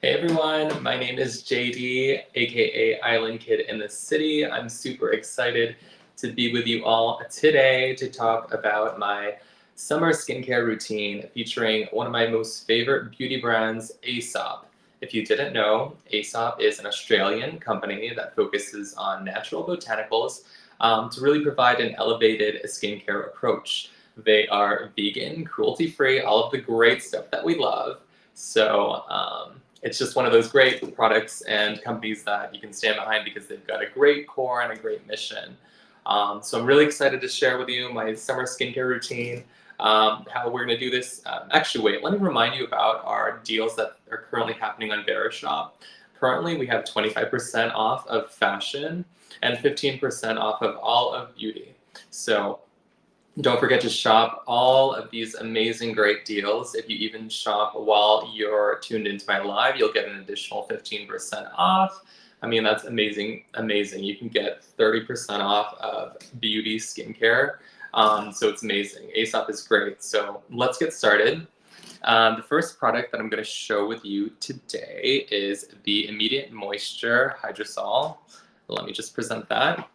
Hey everyone, my name is JD, aka Island Kid in the City. I'm super excited to be with you all today to talk about my summer skincare routine featuring one of my most favorite beauty brands, Aesop. If you didn't know, Aesop is an Australian company that focuses on natural botanicals to really provide an elevated skincare approach. They are vegan, cruelty-free, all of the great stuff that we love. So it's just one of those great products and companies that you can stand behind because they've got a great core and a great mission. So I'm really excited to share with you my summer skincare routine, how we're going to do this. Actually, wait, let me remind you about our deals that are currently happening on Verishop. Currently, we have 25% off of fashion and 15% off of all of beauty. So don't forget to shop all of these amazing, great deals. If you even shop while you're tuned into my live, you'll get an additional 15% off. I mean, that's amazing, amazing. You can get 30% off of beauty skincare. So it's amazing. Aesop is great. So let's get started. The first product that I'm going to show with you today is the Immediate Moisture Hydrosol. Let me just present that.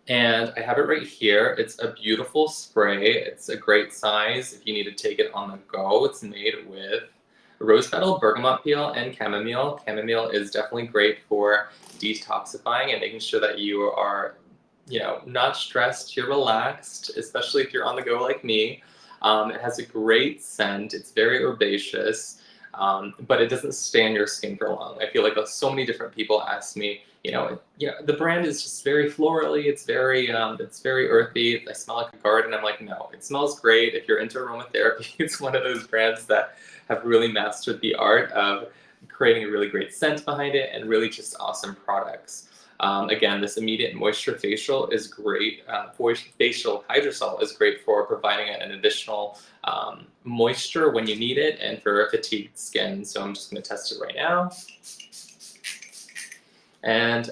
And I have it right here. It's a beautiful spray. It's a great size if you need to take it on the go. It's made with rose petal, bergamot peel, and chamomile. Chamomile is definitely great for detoxifying and making sure that you are, not stressed, you're relaxed, especially if you're on the go like me. It has a great scent. It's very herbaceous, but it doesn't stay on your skin for long. I feel like so many different people ask me, the brand is just very florally. It's very earthy. I smell like a garden. I'm like, no, it smells great. If you're into aromatherapy, it's one of those brands that have really mastered the art of creating a really great scent behind it and really just awesome products. Again, this Immediate Moisture Facial is great. Facial Hydrosol is great for providing an additional moisture when you need it and for fatigued skin. So I'm just going to test it right now. And,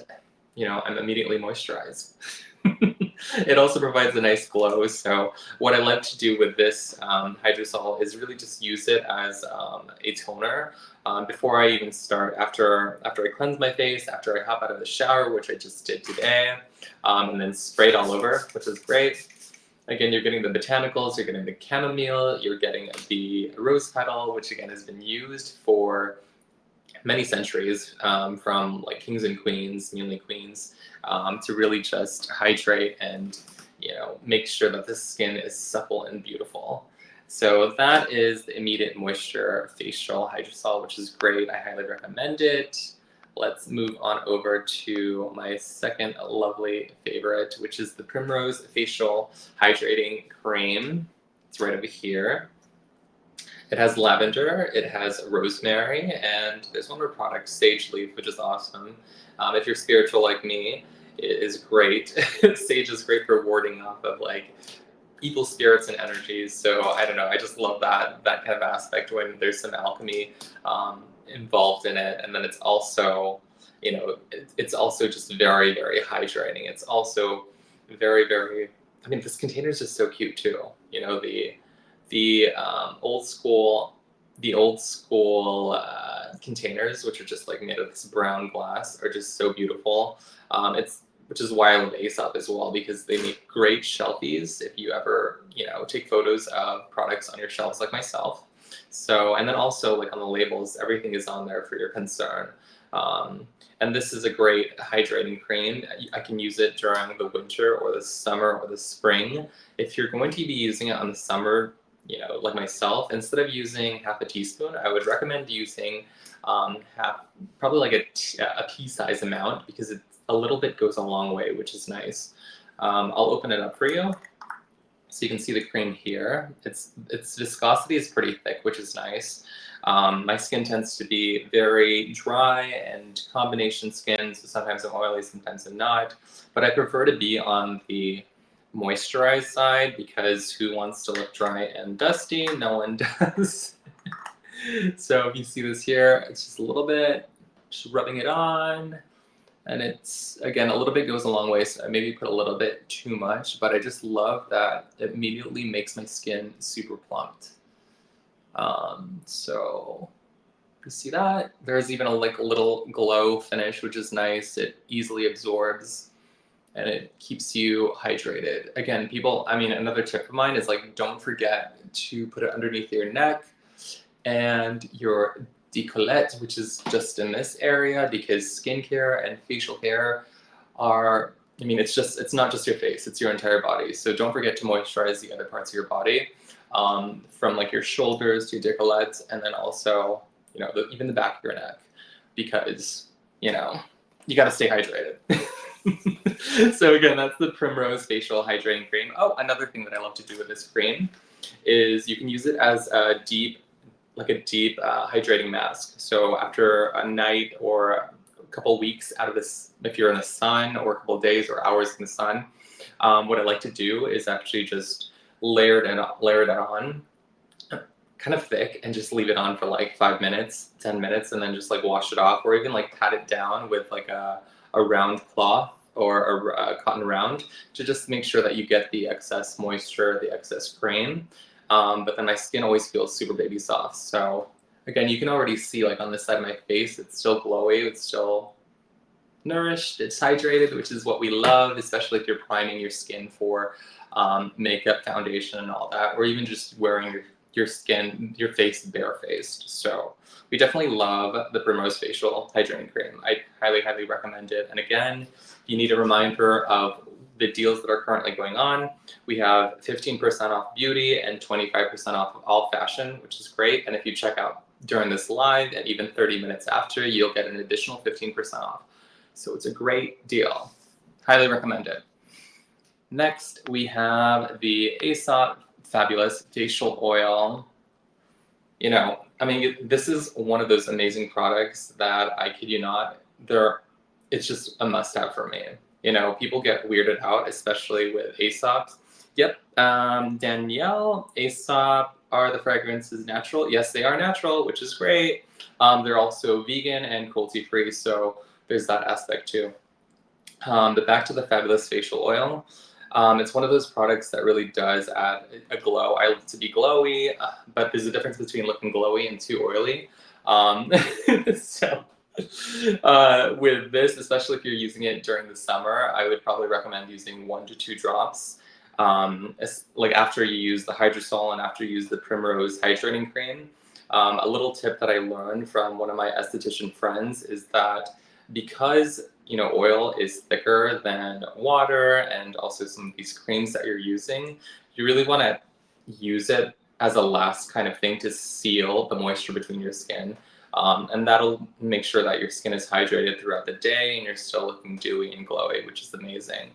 I'm immediately moisturized. It also provides a nice glow. So what I like to do with this Hydrosol is really just use it as a toner before I even start. After I cleanse my face, after I hop out of the shower, which I just did today, and then spray it all over, which is great. Again, you're getting the botanicals, you're getting the chamomile, you're getting the rose petal, which again has been used for many centuries, from like kings and queens, mainly queens, to really just hydrate and make sure that the skin is supple and beautiful. So that is the Immediate Moisture Facial Hydrosol, which is great. I highly recommend it. Let's move on over to my second lovely favorite, which is the Primrose Facial Hydrating Cream. It's right over here. It has lavender, it has rosemary, and there's one more product, sage leaf, which is awesome. If you're spiritual like me, it is great. Sage is great for warding off of like evil spirits and energies. So I don't know, I just love that kind of aspect when there's some alchemy involved in it. And then it's also, it's also just very, very hydrating. It's also very, very, I mean, this container is just so cute too. The old school containers, which are just like made of this brown glass, are just so beautiful. Which is why I love Aesop as well, because they make great shelfies if you ever take photos of products on your shelves like myself. So, and then also like on the labels, everything is on there for your concern. And this is a great hydrating cream. I can use it during the winter or the summer or the spring. If you're going to be using it on the summer, like myself, instead of using half a teaspoon, I would recommend using probably like a pea-size amount, because a little bit goes a long way, which is nice. I'll open it up for you so you can see the cream here. Its viscosity is pretty thick, which is nice. My skin tends to be very dry and combination skin, so sometimes I'm oily, sometimes I'm not. But I prefer to be on the moisturized side, because who wants to look dry and dusty? No one does. So if you see this here, it's just a little bit, just rubbing it on. And it's, again, a little bit goes a long way, so I maybe put a little bit too much, but I just love that it immediately makes my skin super plumped. So You see that? There's even a like a little glow finish, which is nice. It easily absorbs and it keeps you hydrated. Again, people, I mean, another tip of mine is like, don't forget to put it underneath your neck and your decollete, which is just in this area, because skincare and facial care are, I mean, it's not just your face, it's your entire body. So don't forget to moisturize the other parts of your body, from like your shoulders to your decollete, and then also, even the back of your neck, because, you got to stay hydrated. So again, that's the Primrose Facial Hydrating Cream. Oh, another thing that I love to do with this cream is you can use it as a deep hydrating mask. So after a night or a couple weeks out of this, if you're in the sun, or a couple days or hours in the sun, what I like to do is actually just layer it on kind of thick and just leave it on for like 5 minutes, 10 minutes, and then just like wash it off, or even like pat it down with like a round cloth or a cotton round to just make sure that you get the excess moisture, the excess cream. But then my skin always feels super baby soft. So again, you can already see like on this side of my face, it's still glowy, it's still nourished, it's hydrated, which is what we love, especially if you're priming your skin for makeup, foundation, and all that, or even just wearing your face barefaced. So we definitely love the Primrose Facial Hydrating Cream. I highly, highly recommend it. And again, if you need a reminder of the deals that are currently going on, we have 15% off beauty and 25% off of all fashion, which is great. And if you check out during this live and even 30 minutes after, you'll get an additional 15% off. So it's a great deal. Highly recommend it. Next, we have the Aesop Fabulous Facial Oil. I mean, this is one of those amazing products that, I kid you not, it's just a must-have for me. People get weirded out, especially with Aesop's. Yep, Danielle, Aesop, are the fragrances natural? Yes, they are natural, which is great. They're also vegan and cruelty-free, so there's that aspect too. But back to the Fabulous Facial Oil. It's one of those products that really does add a glow. I like to be glowy, but there's a difference between looking glowy and too oily. So with this, especially if you're using it during the summer, I would probably recommend using 1 to 2 drops. Like after you use the Hydrosol and after you use the Primrose Hydrating Cream. A little tip that I learned from one of my esthetician friends is that because oil is thicker than water and also some of these creams that you're using, you really want to use it as a last kind of thing to seal the moisture between your skin. And that'll make sure that your skin is hydrated throughout the day and you're still looking dewy and glowy, which is amazing.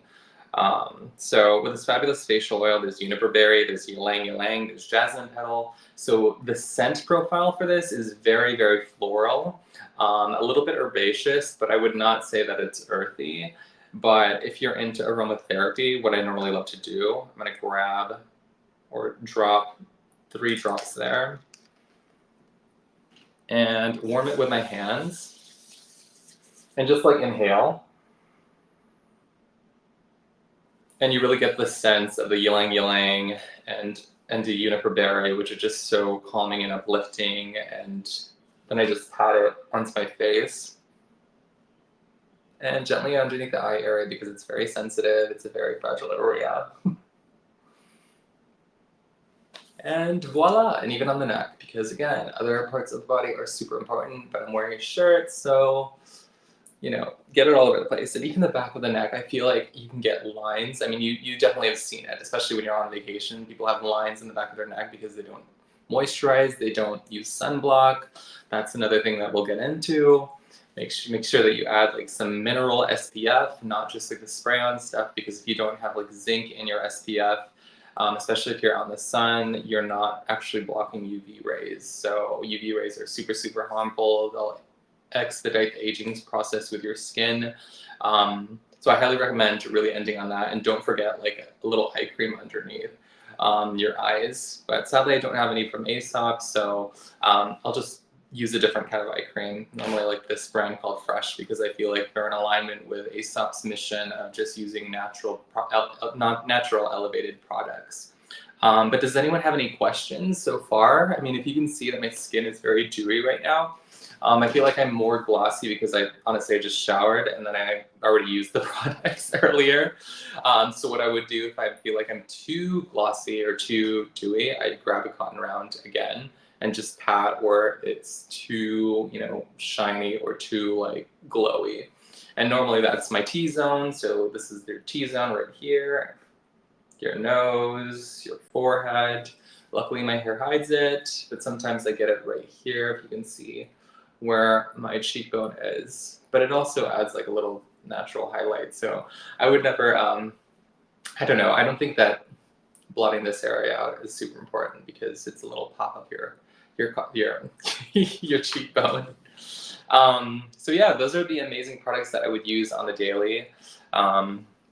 So with this Fabulous Facial Oil, there's juniper berry, there's ylang ylang, there's jasmine petal. So the scent profile for this is very, very floral, a little bit herbaceous, but I would not say that it's earthy. But if you're into aromatherapy, what I normally love to do, I'm going to grab or drop 3 drops there and warm it with my hands and just like inhale. And you really get the sense of the ylang ylang and the juniper berry, which are just so calming and uplifting. And then I just pat it onto my face and gently underneath the eye area because it's very sensitive. It's a very fragile area. And voila, and even on the neck, because again, other parts of the body are super important, but I'm wearing a shirt, so get it all over the place. And even the back of the neck, I feel like you can get lines. I mean, you definitely have seen it, especially when you're on vacation. People have lines in the back of their neck because they don't moisturize, they don't use sunblock. That's another thing that we'll get into. Make sure that you add like some mineral SPF, not just like the spray-on stuff, because if you don't have like zinc in your SPF, especially if you're on the sun, you're not actually blocking UV rays. So UV rays are super, super harmful. They'll expedite the aging process with your skin. So I highly recommend really ending on that. And don't forget like a little eye cream underneath your eyes. But sadly, I don't have any from Aesop, so I'll just use a different kind of eye cream. Normally I like this brand called Fresh because I feel like they're in alignment with Aesop's mission of just using natural elevated products. But does anyone have any questions so far? I mean, if you can see that my skin is very dewy right now, I feel like I'm more glossy because I just showered and then I already used the products earlier. So what I would do if I feel like I'm too glossy or too dewy, I'd grab a cotton round again and just pat where it's too, shiny or too like glowy. And normally that's my T-zone. So this is your T-zone right here, your nose, your forehead. Luckily my hair hides it, but sometimes I get it right here, if you can see where my cheekbone is. But it also adds like a little natural highlight. So I would never, I don't know, I don't think that blotting this area out is super important because it's a little pop of your your cheekbone. So yeah, those are the amazing products that I would use on the daily.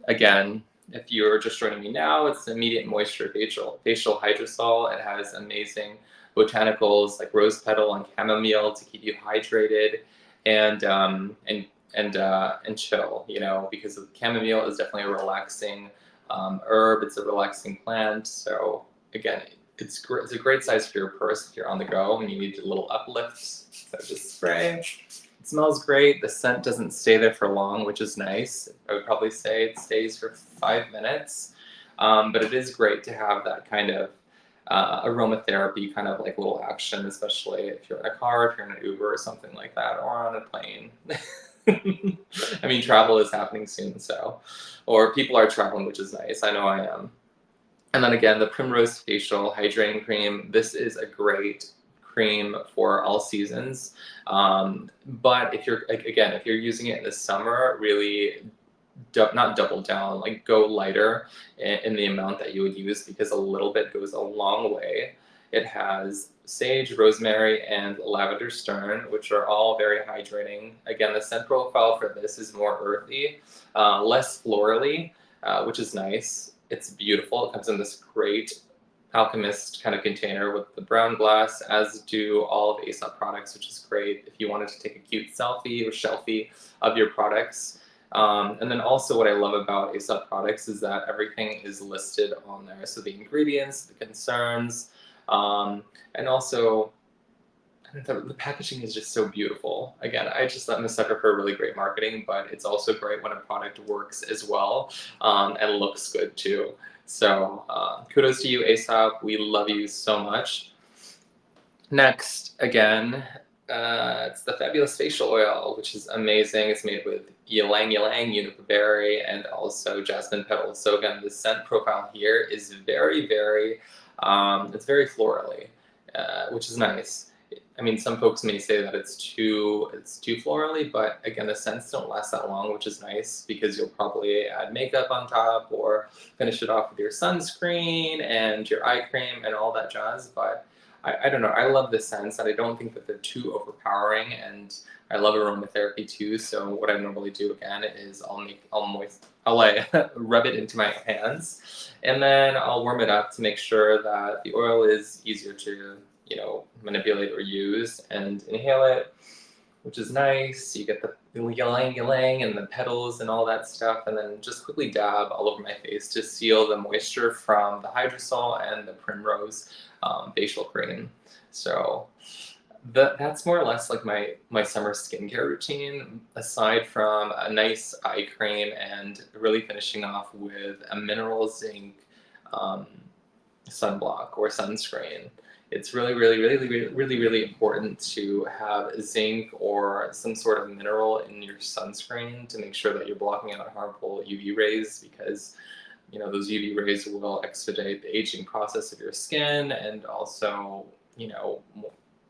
Again, if you're just joining me now, it's Immediate Moisture Facial Hydrosol. It has amazing botanicals like rose petal and chamomile to keep you hydrated and chill. Because chamomile is definitely a relaxing herb. It's a relaxing plant. So again, it's great. It's a great size for your purse if you're on the go and you need a little uplifts. So just spray. It smells great. The scent doesn't stay there for long, which is nice. I would probably say it stays for 5 minutes. But it is great to have that kind of aromatherapy kind of like little action, especially if you're in a car, if you're in an Uber or something like that, or on a plane. I mean, travel is happening soon, or people are traveling, which is nice. I know I am. And then again, the Primrose Facial Hydrating Cream. This is a great cream for all seasons. But if you're using it in the summer, really not double down, like go lighter in the amount that you would use because a little bit goes a long way. It has sage, rosemary, and lavender stern, which are all very hydrating. Again, the scent profile for this is more earthy, less florally, which is nice. It's beautiful. It comes in this great Alchemist kind of container with the brown glass, as do all of Aesop products, which is great if you wanted to take a cute selfie or shelfie of your products. And then also what I love about Aesop products is that everything is listed on there. So the ingredients, the concerns, and also the packaging is just so beautiful. Again, I'm a sucker for really great marketing, but it's also great when a product works as well and looks good too. So kudos to you, Aesop. We love you so much. Next, again, it's the Fabulous Facial Oil, which is amazing. It's made with ylang ylang, juniper berry, and also jasmine petals. So again, the scent profile here is very, very, it's very florally, which is nice. I mean, some folks may say that it's too florally, but again, the scents don't last that long, which is nice because you'll probably add makeup on top or finish it off with your sunscreen and your eye cream and all that jazz. But I don't know. I love the scents, and I don't think that they're too overpowering. And I love aromatherapy too. So what I normally do again is I'll rub it into my hands, and then I'll warm it up to make sure that the oil is easier to manipulate or use, and inhale it, which is nice. You get the ylang ylang and the petals and all that stuff, and then just quickly dab all over my face to seal the moisture from the Hydrosol and the Primrose facial cream. So that's more or less like my summer skincare routine, aside from a nice eye cream and really finishing off with a mineral zinc sunblock or sunscreen. It's really, really, really, really, really, really important to have zinc or some sort of mineral in your sunscreen to make sure that you're blocking out harmful UV rays, because those UV rays will expedite the aging process of your skin and also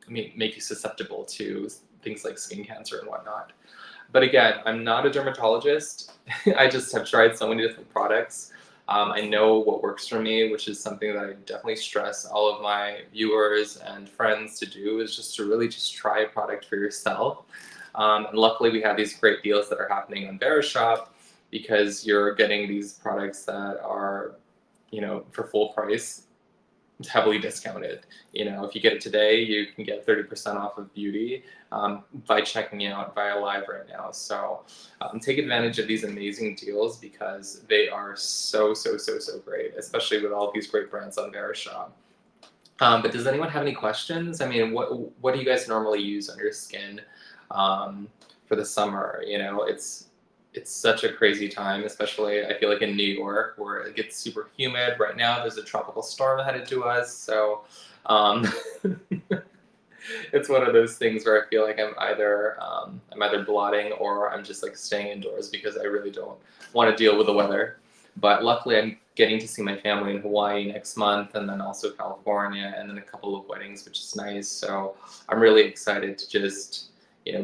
make you susceptible to things like skin cancer and whatnot. But again, I'm not a dermatologist. I just have tried so many different products. I know what works for me, which is something that I definitely stress all of my viewers and friends to do, is just to really just try a product for yourself. And luckily, we have these great deals that are happening on Verishop, because you're getting these products that are, for full price. heavily discounted. You know, if you get it today, you can get 30% off of beauty by checking out via live right now. So take advantage of these amazing deals because they are so, so, so, so great, especially with all these great brands on Verishop. But does anyone have any questions? I mean, what do you guys normally use on your skin for the summer? You know, it's such a crazy time, especially I feel like in New York where it gets super humid. Right now, there's a tropical storm headed to us, so um, it's one of those things where I feel like I'm either blotting or I'm just like staying indoors because I really don't want to deal with the weather. But luckily, I'm getting to see my family in Hawaii next month, and then also California, and then a couple of weddings, which is nice. So I'm really excited to just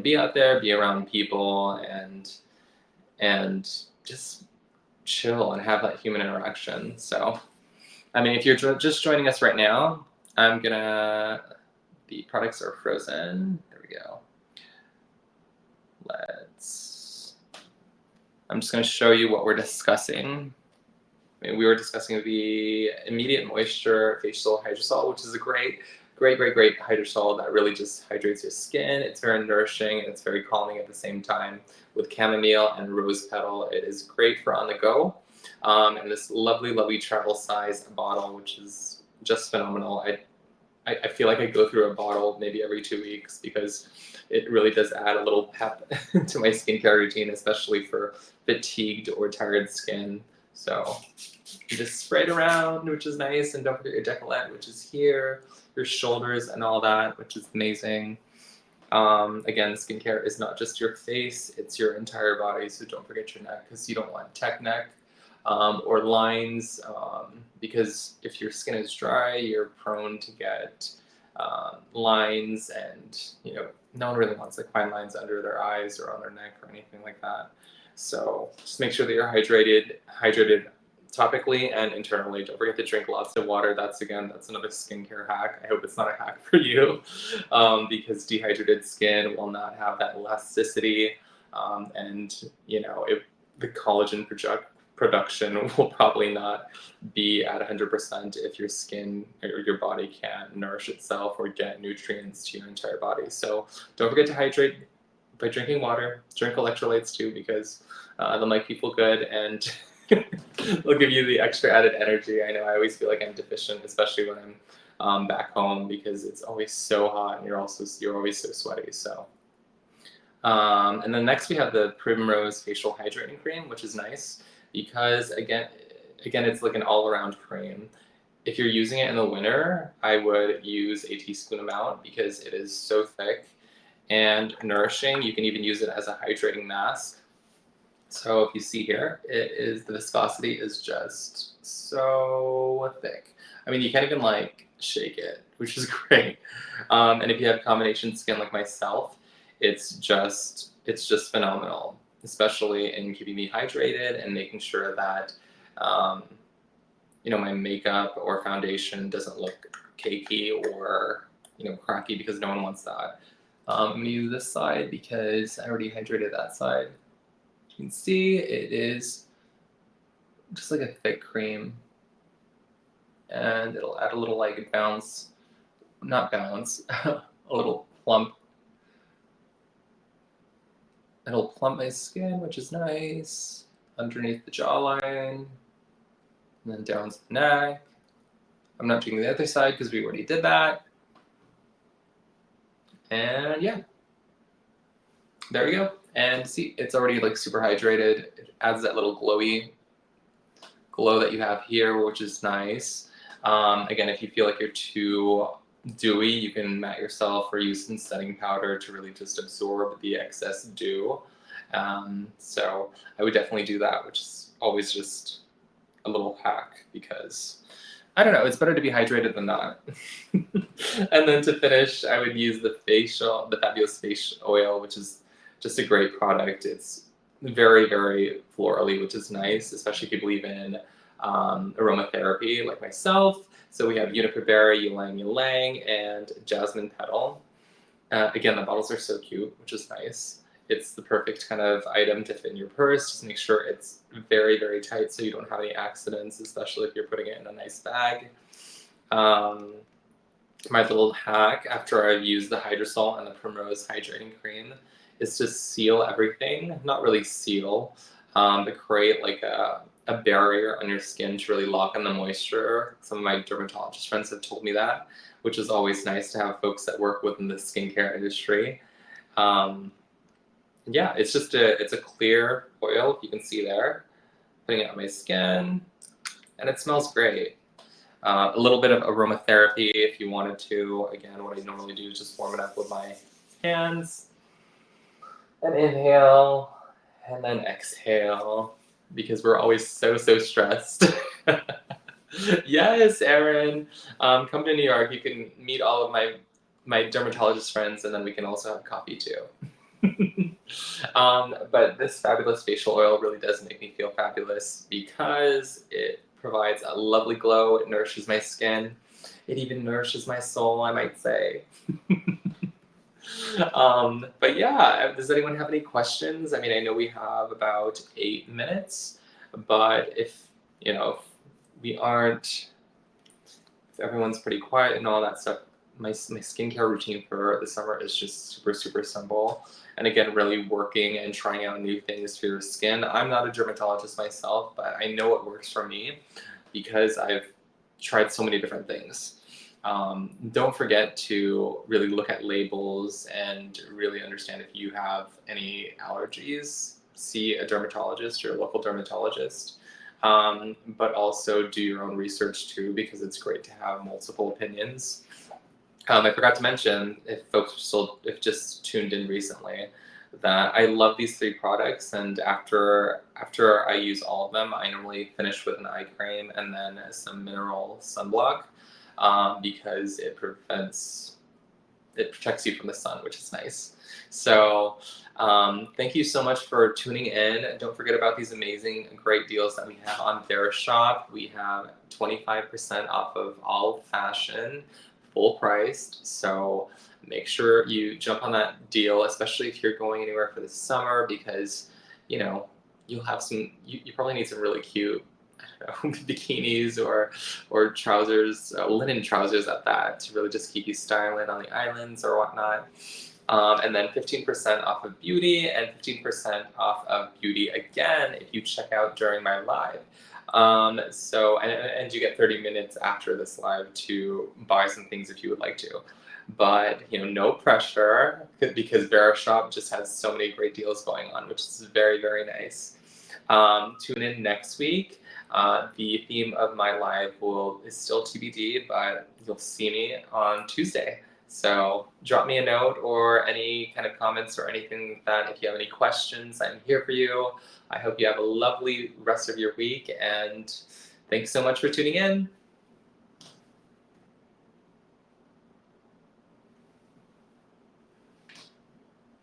be out there, be around people, and just chill and have that human interaction. So, I mean, if you're just joining us right now, the products are frozen. There we go. I'm just going to show you what we're discussing. I mean, we were discussing the immediate moisture facial hydrosol, which is a great hydrosol that really just hydrates your skin. It's very nourishing and it's very calming at the same time. With chamomile and rose petal, it is great for on the go. And this lovely travel size bottle, which is just phenomenal. I feel like I go through a bottle maybe every 2 weeks because it really does add a little pep to my skincare routine, especially for fatigued or tired skin. So you just spray it around, which is nice, and don't forget your décolleté, which is here, your shoulders and all that, which is amazing. Again, skincare is not just your face, it's your entire body, so don't forget your neck because you don't want tech neck or lines because if your skin is dry, you're prone to get lines, and no one really wants like fine lines under their eyes or on their neck or anything like that. So just make sure that you're hydrated topically and internally. Don't forget to drink lots of water. That's another skincare hack. I hope it's not a hack for you because dehydrated skin will not have that elasticity and the collagen production will probably not be at 100% if your skin or your body can't nourish itself or get nutrients to your entire body. So don't forget to hydrate by drinking water. Drink electrolytes too because they'll make you feel good and they'll give you the extra added energy. I know I always feel like I'm deficient, especially when I'm back home because it's always so hot and you're always so sweaty. So. And then next we have the Primrose Facial Hydrating Cream, which is nice because again, it's like an all-around cream. If you're using it in the winter, I would use a teaspoon amount because it is so thick and nourishing. You can even use it as a hydrating mask. So if you see here, the viscosity is just so thick. I mean, you can't even like shake it, which is great. And if you have combination skin like myself, it's just phenomenal, especially in keeping me hydrated and making sure that my makeup or foundation doesn't look cakey or cracky because no one wants that. I'm gonna use this side because I already hydrated that side. You can see it is just like a thick cream, and it'll add a little like bounce, not balance, a little plump. It'll plump my skin, which is nice, underneath the jawline, and then down to the neck. I'm not doing the other side because we already did that. And yeah, there we go. And see, it's already like super hydrated. It adds that little glowy glow that you have here, which is nice. Again, if you feel like you're too dewy, you can mat yourself or use some setting powder to really just absorb the excess dew. So I would definitely do that, which is always just a little hack because I don't know, it's better to be hydrated than not. And then to finish, I would use the Fabulous Face Oil, which is just a great product. It's very, very florally, which is nice, especially if you believe in aromatherapy like myself. So we have juniper berry, ylang ylang, and jasmine petal. Again, the bottles are so cute, which is nice. It's the perfect kind of item to fit in your purse. Just make sure it's very, very tight so you don't have any accidents, especially if you're putting it in a nice bag. My little hack after I've used the Hydrosol and the Primrose hydrating cream is to seal everything. Not really seal, but create like a barrier on your skin to really lock in the moisture. Some of my dermatologist friends have told me that, which is always nice to have folks that work within the skincare industry. Yeah, it's a clear oil, if you can see there. Putting it on my skin, and it smells great. A little bit of aromatherapy if you wanted to. Again, what I normally do is just warm it up with my hands and inhale and then exhale because we're always so stressed. Yes, Erin. Come to New York. You can meet all of my dermatologist friends, and then we can also have coffee too. But this fabulous facial oil really does make me feel fabulous because it provides a lovely glow. It nourishes my skin. It even nourishes my soul, I might say. But yeah, does anyone have any questions? I mean, I know we have about 8 minutes, but if we aren't, if everyone's pretty quiet and all that stuff, my skincare routine for the summer is just super simple. And again, really working and trying out new things for your skin. I'm not a dermatologist myself, but I know what works for me because I've tried so many different things. Don't forget to really look at labels and really understand if you have any allergies. See a dermatologist, your local dermatologist. But also do your own research too, because it's great to have multiple opinions. I forgot to mention, if folks if just tuned in recently, that I love these 3 products, and after I use all of them, I normally finish with an eye cream and then some mineral sunblock, because it protects you from the sun, which is nice. So thank you so much for tuning in. Don't forget about these amazing, great deals that we have on Verishop. We have 25% off of all fashion, full priced. So make sure you jump on that deal, especially if you're going anywhere for the summer, because you'll have you probably need some really cute, I don't know, bikinis or trousers, linen trousers at that, to really just keep you styling on the islands or whatnot. And then 15% off of beauty and 15% off of beauty again if you check out during my live. And you get 30 minutes after this live to buy some things if you would like to. But no pressure, because Verishop just has so many great deals going on, which is very nice. Tune in next week. The theme of my live is still TBD, but you'll see me on Tuesday. So drop me a note or any kind of comments or anything like that. If you have any questions, I'm here for you. I hope you have a lovely rest of your week, and thanks so much for tuning in.